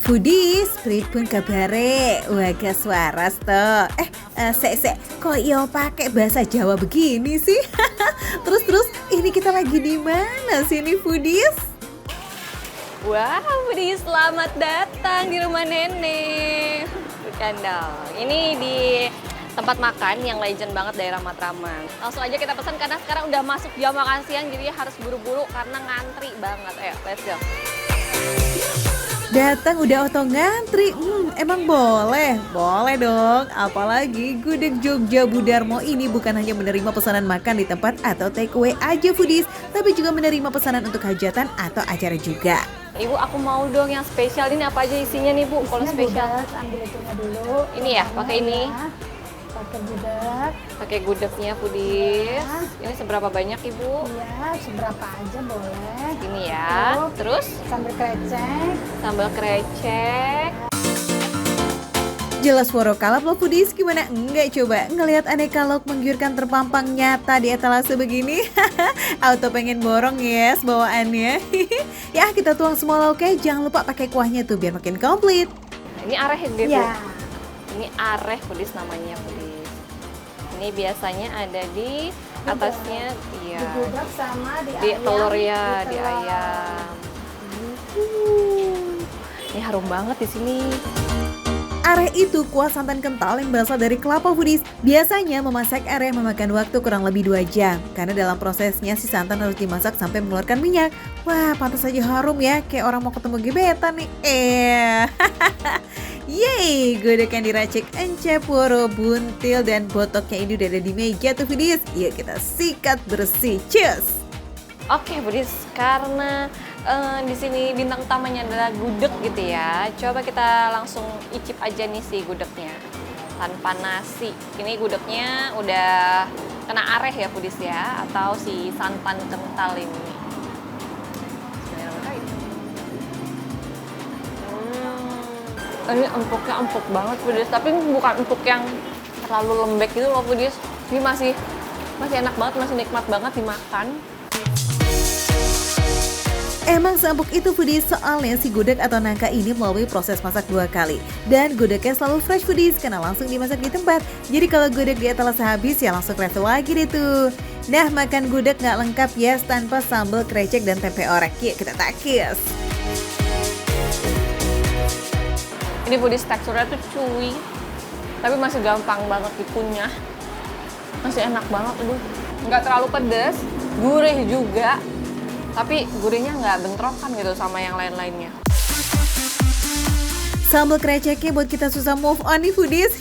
Foodies, pripun kabare? Waga waras to. Kok iyo pakai bahasa Jawa begini sih? Terus, ini kita lagi di mana sih nih Foodies? Wah, Budi, selamat datang di rumah Nenek. Bukan dong. Ini di tempat makan yang legend banget daerah Matraman. Langsung aja kita pesan karena sekarang udah masuk jam makan siang, jadi harus buru-buru karena ngantri banget. Ayo, let's go. Datang udah oto ngantri, emang boleh? Boleh dong, apalagi gudeg Jogja Budarmo ini bukan hanya menerima pesanan makan di tempat atau take away aja Foodies, tapi juga menerima pesanan untuk hajatan atau acara juga. Ibu, aku mau dong yang spesial. Ini apa aja isinya nih Bu? Kalau spesial gudeg, ambil itunya dulu. Ini ya, pakai ini. Ya, pakai gudeg. Pakai gudegnya Foodies. Ini seberapa banyak Ibu? Iya, seberapa aja boleh. Ini ya. Terus Sambal krecek. sambal krecek. Jelas woro kalap loh Foodies, gimana enggak coba ngelihat aneka lauk menggiurkan terpampang nyata di etalase begini. Auto pengen borong yes bawaannya. Ya kita tuang semua lauknya, jangan lupa pakai kuahnya tuh biar makin komplit. Ini areh ya, Bu? Iya. Ini areh Foodies namanya Foodies. Ini biasanya ada di atasnya, iya. Di gudeg sama Di ayam. telur ya, di telur. ayam. Ini harum banget di sini. Areh itu kuah santan kental yang berasal dari kelapa Foodies. Biasanya memasak areh memakan waktu kurang lebih 2 jam. Karena dalam prosesnya si santan harus dimasak sampai mengeluarkan minyak. Wah pantas aja harum ya, kayak orang mau ketemu gebetan nih. Yeay, gudeg yang diracik encep, woro, buntil, dan botoknya ini udah ada di meja tuh Foodies. Yuk kita sikat bersih, cheers! Oke, Budis, karena di sini bintang utamanya adalah gudeg gitu ya. Coba kita langsung icip aja nih si gudegnya tanpa nasi. Ini gudegnya udah kena areh ya, Budis ya, atau si santan kental ini. Ini empuknya empuk banget, Budis. Tapi bukan empuk yang terlalu lembek gitu loh, Budis. Ini masih enak banget, masih nikmat banget dimakan. Emang seempuk itu Foodies, soalnya si gudeg atau nangka ini melalui proses masak 2 kali. Dan gudegnya selalu fresh Foodies karena langsung dimasak di tempat. Jadi kalau gudeg di etalase habis ya langsung refill lagi deh tuh. Nah makan gudeg nggak lengkap ya tanpa sambal krecek dan tempe orek. Yuk kita takis. Ini Foodies teksturnya tuh chewy, tapi masih gampang banget dikunyah. Masih enak banget, aduh. Nggak terlalu pedas, gurih juga. Tapi gurihnya nggak bentrokan gitu sama yang lain-lainnya. Sambal kreceknya buat kita susah move on nih Foodies.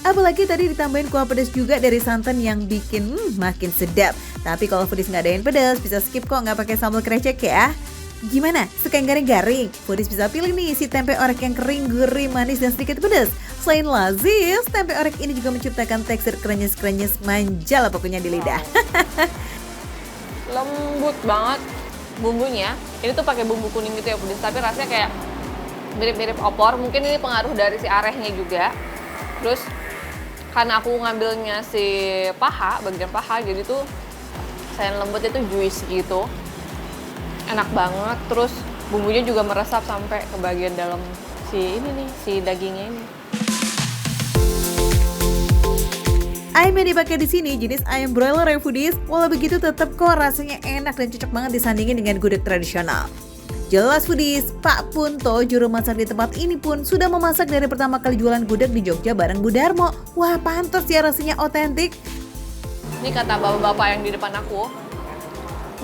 Apalagi tadi ditambahin kuah pedas juga dari santan yang bikin makin sedap. Tapi kalau Foodies nggak adain pedas, bisa skip kok nggak pakai sambal krecek ya. Gimana? Suka yang garing-garing? Foodies bisa pilih nih si tempe orek yang kering, gurih, manis, dan sedikit pedas. Selain lazis, tempe orek ini juga menciptakan tekstur krenyes-krenyes manja lah pokoknya di lidah. Lembut banget bumbunya. Ini tuh pakai bumbu kuning gitu ya Foodies, tapi rasanya kayak mirip-mirip opor. Mungkin ini pengaruh dari si arehnya juga. Terus karena aku ngambilnya si paha, bagian paha, jadi tuh sayang lembut itu juicy gitu. Enak banget, terus bumbunya juga meresap sampai ke bagian dalam si ini nih, si dagingnya ini. Ayam yang dipakai di sini jenis ayam broiler ya Foodies. Walau begitu tetap kok rasanya enak dan cocok banget disandingin dengan gudeg tradisional. Jelas Foodies, Pak Punto juru masak di tempat ini pun sudah memasak dari pertama kali jualan gudeg di Jogja bareng Budarmo. Wah pantas ya rasanya otentik. Ini kata bapak-bapak yang di depan aku,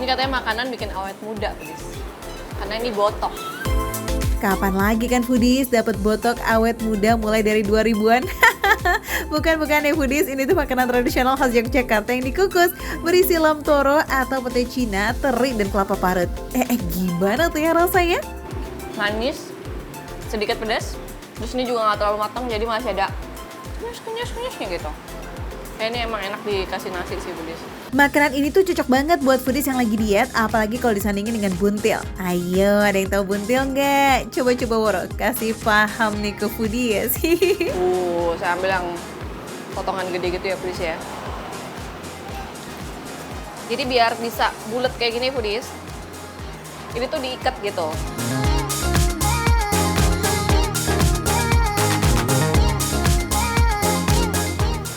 ini katanya makanan bikin awet muda Foodies, karena ini botok. Kapan lagi kan Foodies dapat botok awet muda mulai dari 2000-an? Bukan ya Foodies, ini tuh makanan tradisional khas Yogyakarta yang dikukus berisi lam toro atau pete Cina, teri, dan kelapa parut. Gimana tuh ya rasanya? Manis, sedikit pedas, terus ini juga nggak terlalu matang, jadi masih ada kenyas-kenyasnya gitu. Ini emang enak dikasih nasi sih Foodies. Makanan ini tuh cocok banget buat Foodies yang lagi diet, apalagi kalau disandingin dengan buntil. Ayo, ada yang tahu buntil nggak? Coba Woro, kasih paham nih ke Foodies. Saya ambil yang potongan gede gitu ya Foodies ya. Jadi biar bisa bulat kayak gini Foodies, ini tuh diikat gitu.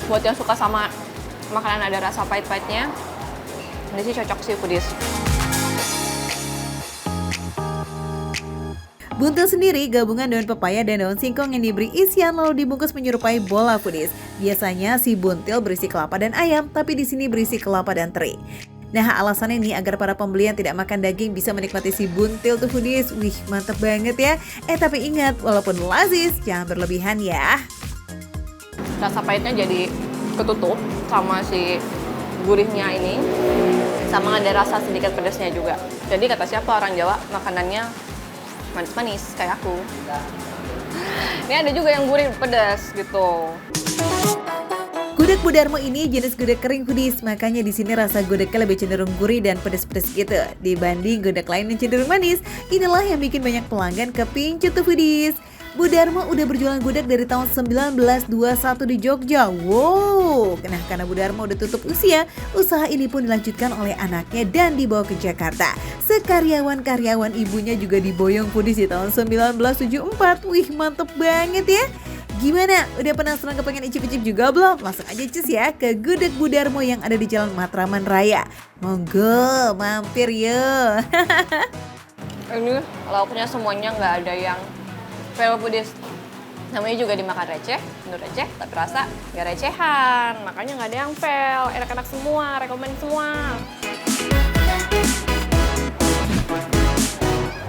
Buat yang suka sama makanan ada rasa pahit-pahitnya, ini sih cocok sih foodies. Buntil sendiri gabungan daun pepaya dan daun singkong yang diberi isian lalu dibungkus menyerupai bola foodies. Biasanya si buntil berisi kelapa dan ayam, tapi di sini berisi kelapa dan teri. Nah, alasannya ini agar para pembeli yang tidak makan daging bisa menikmati si buntil tuh foodies. Wih, mantep banget ya. Tapi ingat, walaupun lazis, jangan berlebihan ya. Rasa pahitnya jadi ketutup sama si gurihnya ini, sama ada rasa sedikit pedasnya juga. Jadi kata siapa orang Jawa, makanannya manis-manis kayak aku. Ini ada juga yang gurih pedas gitu. Gudeg Bu Darmo ini jenis gudeg kering foodies, makanya di sini rasa gudegnya lebih cenderung gurih dan pedas-pedas gitu dibanding gudeg lain yang cenderung manis. Inilah yang bikin banyak pelanggan kepincut tuh foodies. Bu Darmo udah berjualan gudeg dari tahun 1921 di Jogja. Wow, nah karena Bu Darmo udah tutup usia, usaha ini pun dilanjutkan oleh anaknya dan dibawa ke Jakarta. Sekaryawan-karyawan ibunya juga diboyong foodies di tahun 1974. Wih, mantep banget ya. Gimana? Udah penasaran kepengen icip-icip juga belum? Langsung aja cus ya ke Gudeg Bu Darmo yang ada di Jalan Matraman Raya. Monggo, mampir yuk. Ini lauknya semuanya nggak ada yang fail foodies. Namanya juga dimakan receh, menurut receh, tapi rasa nggak recehan. Makanya nggak ada yang fail, enak-enak semua, rekomen semua.